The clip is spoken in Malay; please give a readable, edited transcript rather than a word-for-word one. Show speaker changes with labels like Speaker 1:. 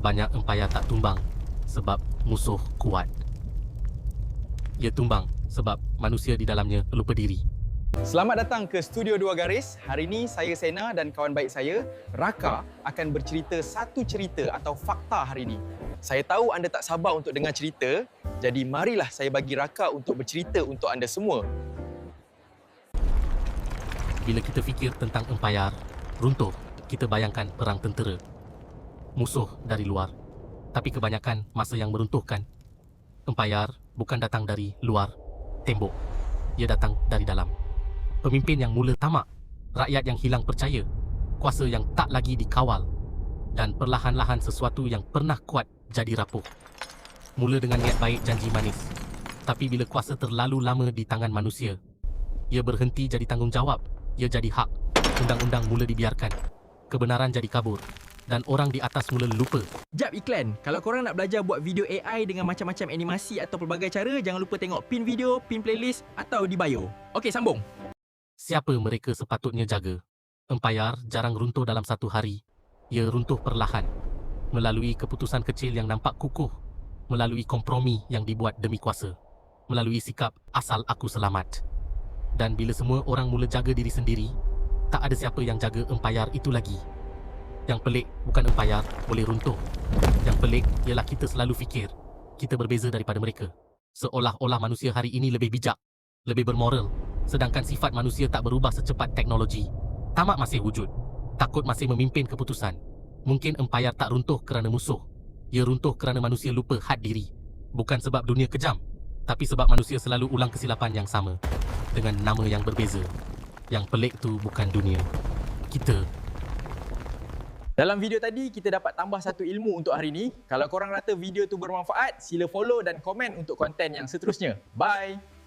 Speaker 1: Banyak empayar tak tumbang sebab musuh kuat. Ia tumbang sebab manusia di dalamnya lupa diri.
Speaker 2: Selamat datang ke Studio Dua Garis. Hari ini saya Sena dan kawan baik saya, Raka, akan bercerita satu cerita atau fakta hari ini. Saya tahu anda tak sabar untuk dengar cerita, jadi marilah saya bagi Raka untuk bercerita untuk anda semua.
Speaker 1: Bila kita fikir tentang empayar runtuh, kita bayangkan perang tentera. Musuh dari luar. Tapi kebanyakan masa yang meruntuhkan, empayar bukan datang dari luar tembok. Ia datang dari dalam. Pemimpin yang mula tamak, rakyat yang hilang percaya, kuasa yang tak lagi dikawal, dan perlahan-lahan sesuatu yang pernah kuat jadi rapuh. Mula dengan niat baik, janji manis. Tapi bila kuasa terlalu lama di tangan manusia, ia berhenti jadi tanggungjawab. Ia jadi hak. Undang-undang mula dibiarkan. Kebenaran jadi kabur. Dan orang di atas mula lupa.
Speaker 3: Jap iklan. Kalau korang nak belajar buat video AI dengan macam-macam animasi atau pelbagai cara, jangan lupa tengok pin video, pin playlist atau di bio. Okey, sambung.
Speaker 1: Siapa mereka sepatutnya jaga? Empayar jarang runtuh dalam satu hari. Ia runtuh perlahan. Melalui keputusan kecil yang nampak kukuh. Melalui kompromi yang dibuat demi kuasa. Melalui sikap asal aku selamat. Dan bila semua orang mula jaga diri sendiri, tak ada siapa yang jaga empayar itu lagi. Yang pelik bukan empayar boleh runtuh. Yang pelik ialah kita selalu fikir kita berbeza daripada mereka. Seolah-olah manusia hari ini lebih bijak, lebih bermoral, sedangkan sifat manusia tak berubah secepat teknologi. Tamak masih wujud, takut masih memimpin keputusan. Mungkin empayar tak runtuh kerana musuh. Ia runtuh kerana manusia lupa had diri. Bukan sebab dunia kejam, tapi sebab manusia selalu ulang kesilapan yang sama dengan nama yang berbeza. Yang pelik tu bukan dunia, kita.
Speaker 3: Dalam video tadi, kita dapat tambah satu ilmu untuk hari ini. Kalau korang rasa video tu bermanfaat, sila follow dan komen untuk konten yang seterusnya. Bye!